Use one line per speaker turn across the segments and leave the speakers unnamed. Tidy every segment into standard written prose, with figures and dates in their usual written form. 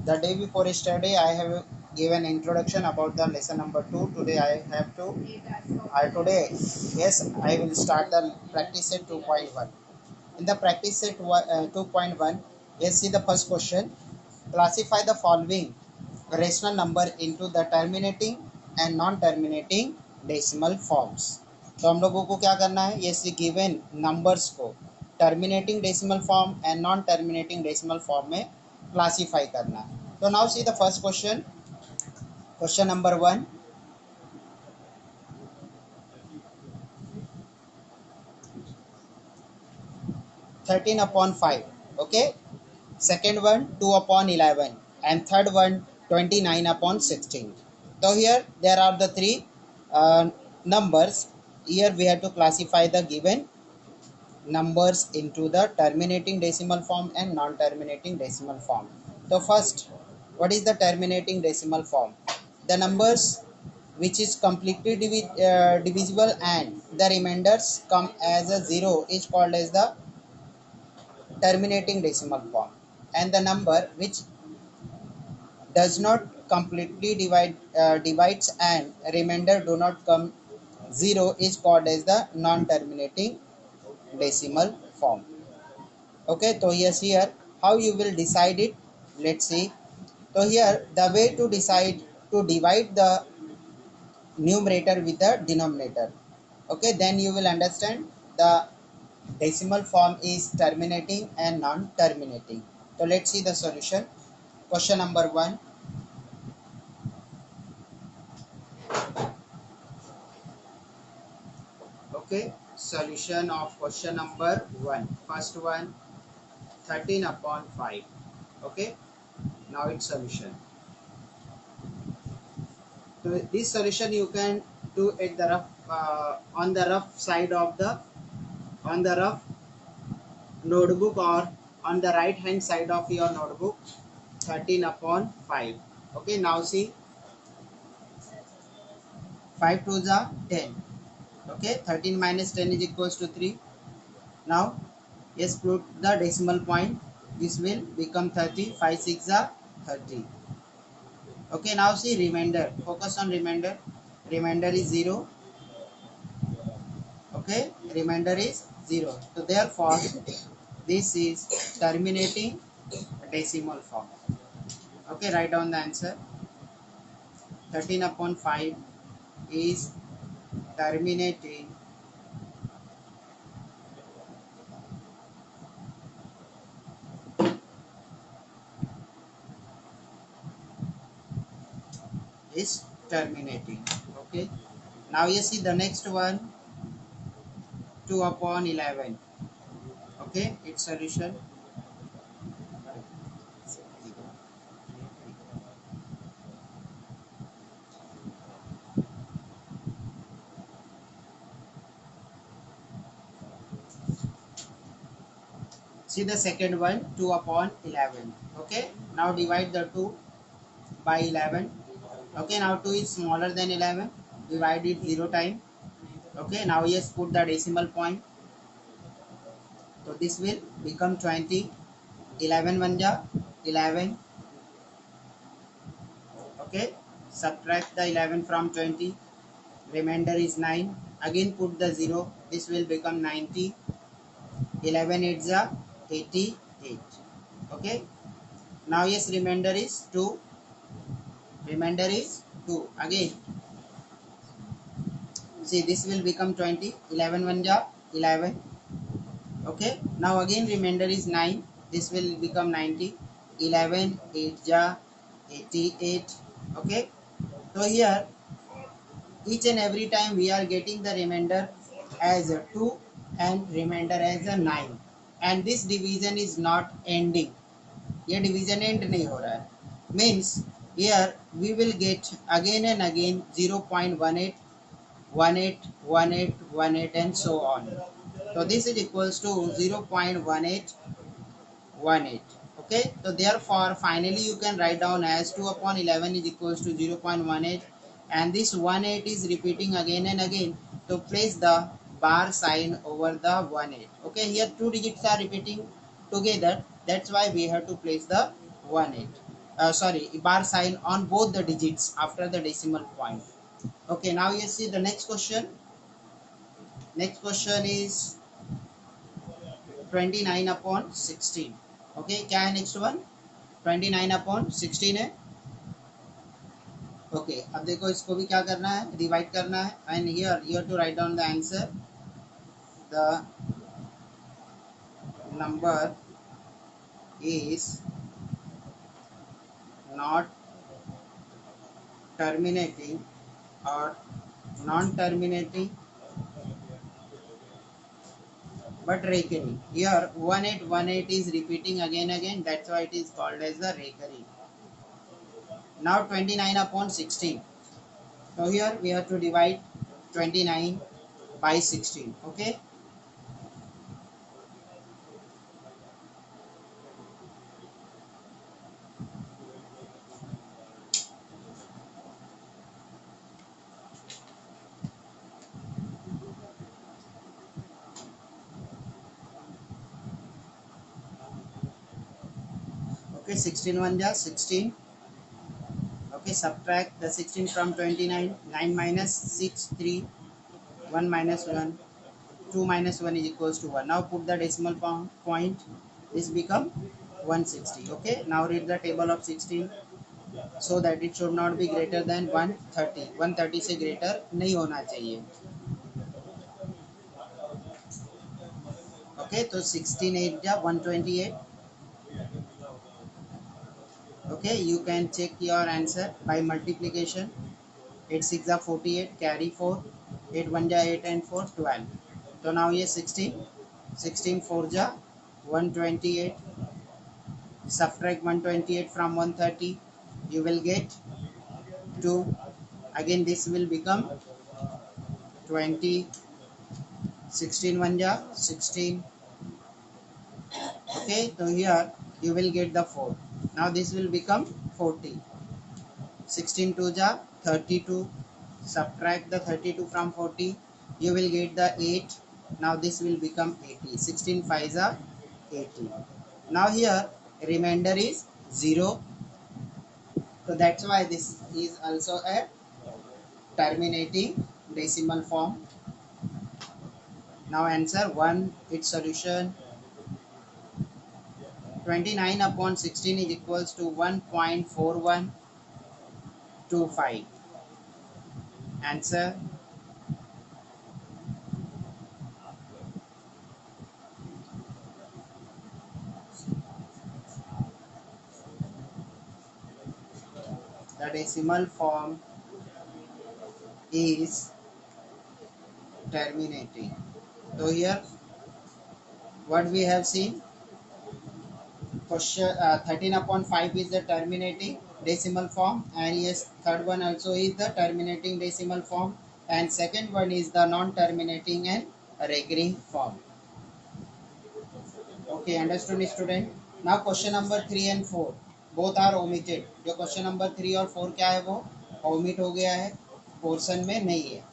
The day before yesterday, I have given introduction about the lesson number 2. Today I have to. Today, yes, I will start the practice set 2.1. In the practice set 2.1, yes, see the first question. Classify the following rational number into the terminating and non-terminating decimal forms. तो हम लोगों को क्या करना है, ये given numbers को terminating decimal form and non terminating decimal form में क्लासीफाई करना है. तो now see the first question. Question number 1, 13 upon 5. Okay. Second one 2 upon 11, and third one 29 upon 16. So here there are the three numbers. Here we have to classify the given numbers into the terminating decimal form and non-terminating decimal form. So first, what is the terminating decimal form? The numbers which is completely divisible and the remainders come as a zero is called as the terminating decimal form, and the number which does not completely divides and remainder do not come zero is called as the non-terminating decimal form. Okay, so yes, here how you will decide it, let's see. So here the way to decide to divide the numerator with the denominator. Okay, then you will understand the decimal form is terminating and non-terminating. So let's see the solution. Question number 1. Okay, solution of question number 1. First one, 13 upon 5. Okay, now its solution. So this solution you can do at the rough on the rough side of the rough notebook, or on the right hand side of your notebook. 13 upon 5. Okay, now see, 5 to the 10. Okay, 13 minus 10 is equals to 3. Now yes, put the decimal point. This will become 30. 5 6 are 30. Okay, now see remainder. Focus on remainder. Remainder is 0. Okay, remainder is 0. So therefore, this is terminating decimal form. Okay, write down the answer. 13 upon 5 is terminating is terminating. Okay, now you see the next one, 2 upon 11. Okay, its solution. See the second one, 2 upon 11. Okay, now divide the 2 by 11. Okay, now 2 is smaller than 11. Divide it 0 time. Okay, now yes, put the decimal point. So this will become 20. 11 1 ja 11. Okay, subtract the 11 from 20. Remainder is 9. Again put the 0. This will become 90. 11 8 ja 88. Okay, now yes, remainder is 2. Remainder is 2. Again, see, this will become 20. 11 1 ja 11. Okay, now again remainder is 9. This will become 90. 11 8 ja 88. Okay, so here each and every time we are getting the remainder as a 2 and remainder as a 9, and this division is not ending. ये division end नहीं हो रहा है. Means here we will get again and again 0.18, 18, 18, 18 and so on. So this is equals to 0.1818. Okay, so therefore finally you can write down as 2 upon 11 is equals to 0.18, and this 18 is repeating again and again. So place the bar sign over the 18. Okay, here two digits are repeating together, that's why we have to place the 18. sorry, bar sign on both the digits after the decimal point. Okay, now you see the next question. Next question is 29 upon 16. Okay, क्या है next one? 29 upon 16 है. Okay अब देखो इसको भी क्या करना है, डिवाइड करना है. And here to write down the answer. The number is not terminating or non-terminating but recurring. Here 1818 is repeating again, that's why it is called as the recurring. Now 29 upon 16. So here we have to divide 29 by 16. Okay. Okay, 16 1 ja 16. Okay, subtract the 16 from 29. 9 minus 6 3. 1 minus 1. 2 minus 1 is equals to 1. Now put the decimal point. This become 160. Okay, now read the table of 16 so that it should not be greater than 130. 130 से greater नहीं होना चाहिए. Okay, तो 16 8 ja 128. Okay, you can check your answer by multiplication. 8 6 ja 48, carry 4. 8 1 ja 8 and 4 12. So now ये 16. 16 4 ja 128. Subtract 128 from 130. You will get 2. Again this will become 20. 16 1 ja 16. Okay, so here you will get the 4. Now this will become 40. 16 2 ja 32. Subtract the 32 from 40. You will get the 8. Now this will become 80. 16 5 ja 80. Now here remainder is 0. So that's why this is also a terminating decimal form. Now answer 1, its solution. 29 upon 16 is equals to 1.4125. Answer. The decimal form is terminating. So here what we have seen, question 13 upon 5 is the terminating decimal form, and yes, third one also is the terminating decimal form, and second one is the non-terminating and recurring form. Okay, understood student. Now question number 3 and 4 both are omitted. जो question number 3 और 4 क्या है वो omit हो गया है, portion में नहीं है.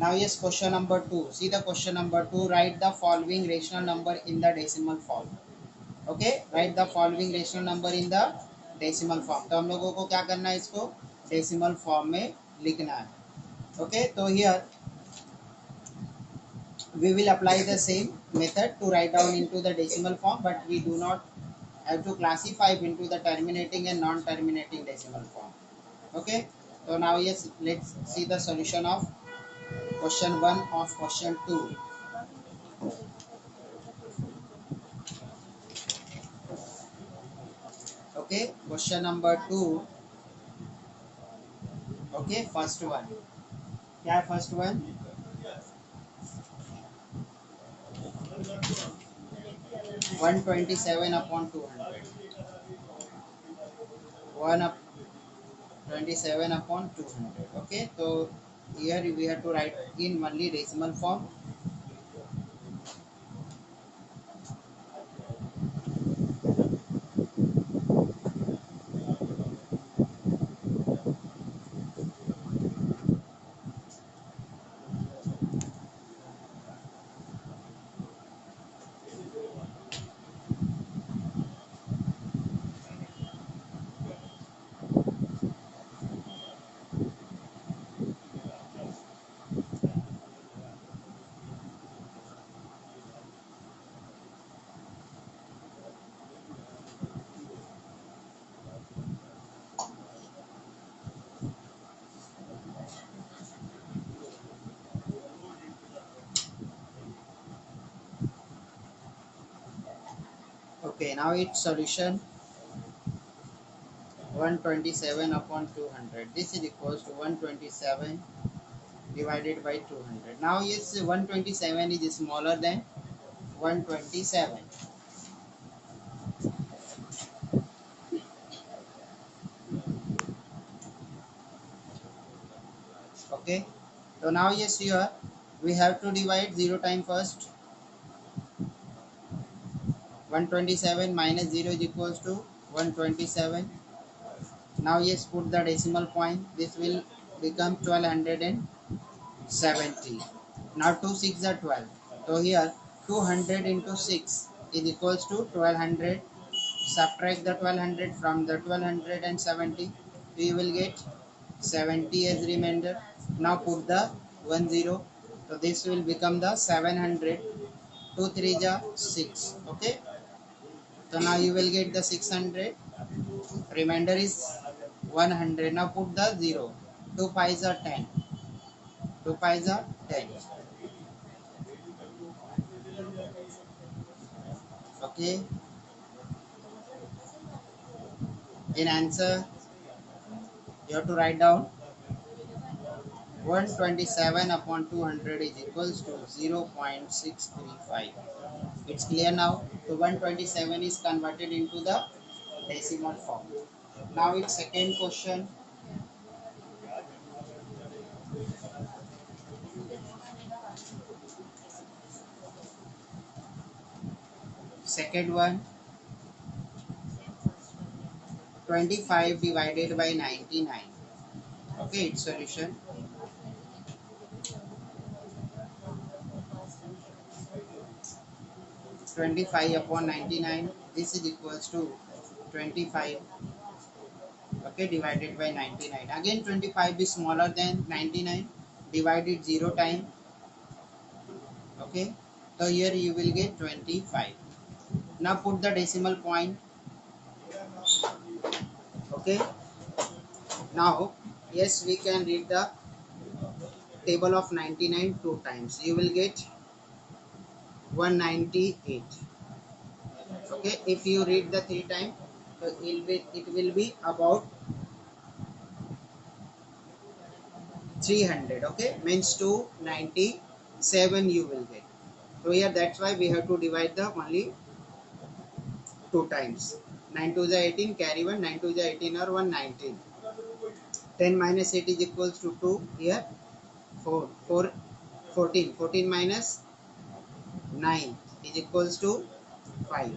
Now yes, question number 2. See the question number 2. Write the following rational number in the decimal form. Okay, write the following rational number in the decimal form. तो हम लोगों को क्या करना है, इसको decimal form में लिखना है. Okay, तो here we will apply the same method to write down into the decimal form, but we do not have to classify into the terminating and non-terminating decimal form. Okay, so now yes, let's see the solution of question 1 of question 2. Okay, question number 2. Okay, first one क्या है, first one 127 upon 200. 127 upon 200. Okay, so here we have to write in only decimal form. Okay, now its solution 127 upon 200. This is equals to 127 divided by 200. Now yes, 127 is smaller than 127. Okay. So now yes, here we have to divide 0 time first. 127 minus 0 is equals to 127. Now yes, put the decimal point. This will become 1270. Now 2 6 are 12. So here 200 into 6 is equals to 1200. Subtract the 1200 from the 1270. We will get 70 as remainder. Now put the 10. So this will become the 700. 2 3 ja 6. Okay. So now you will get the 600. Remainder is 100. Now put the 0. 2 pies are 10. 2 pies are 10. Okay. In answer, you have to write down 127 upon 200 is equals to 0.635. It's clear now. So 127 is converted into the decimal form. Now it's second question. Second one, 25 divided by 99. Okay, its solution 25 upon 99. This is equals to 25. Okay, divided by 99. Again 25 is smaller than 99. Divide it 0 time. Okay, so here you will get 25. Now put the decimal point. Okay, now yes, we can read the table of 99 two times. You will get 198. Okay, if you read the three times, so it will be about 300. Okay, means 297 you will get. So here that's why we have to divide the only two times. 9 to the 18, carry 1, 9 to the 18 or 119. 10 minus 8 is equals to 2. Here 4, 4, 14. 14 minus 9 is equals to 5.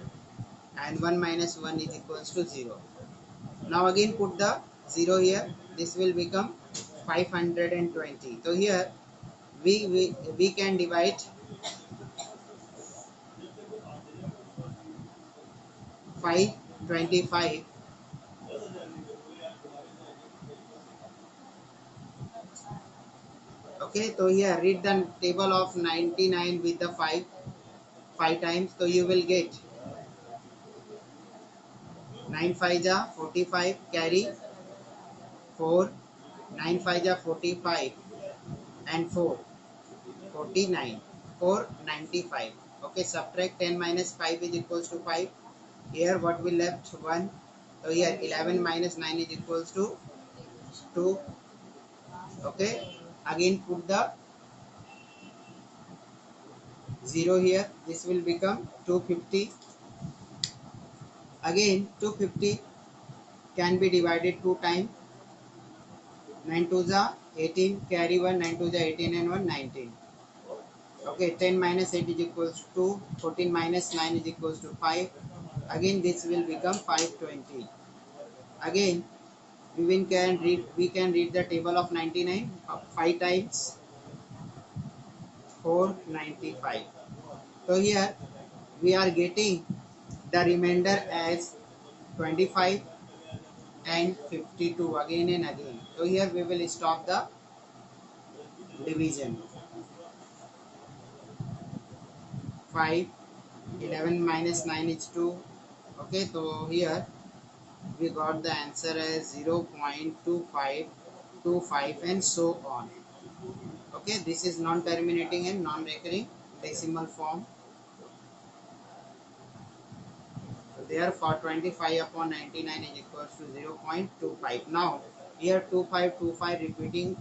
And 1 minus 1 is equals to 0. Now again put the 0 here. This will become 520. So here we can divide 525. Okay, so here read the table of 99 with the 5 times. So you will get 9 5 ja 45, carry 4, 9 5 ja 45 and 4 49, 495. Okay, subtract 10 minus 5 is equals to 5. Here what we left 1. So here 11 minus 9 is equals to 2. Okay, again put the 0 here. This will become 250. Again 250 can be divided 2 times. 9 to the 18, carry 1, 9 to the 18 and 1 19. Okay, 10 minus 8 is equals to 2, 14 minus 9 is equals to 5. Again this will become 520. Again we can read the table of 99 5 times. 495. So here we are getting the remainder as 25 and 52 again and again. So here we will stop the division. 5, 11 minus 9 is 2. Okay, so here we got the answer as 0.2525 and so on. Okay, this is non-terminating and non-recurring decimal form. Therefore 25 upon 99 is equals to 0.25. Now here 2525 repeating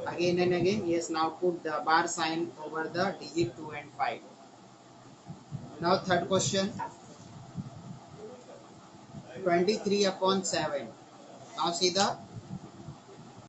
again and again. Yes, now put the bar sign over the digit 2 and 5. Now third question, 23 upon 7. Now see the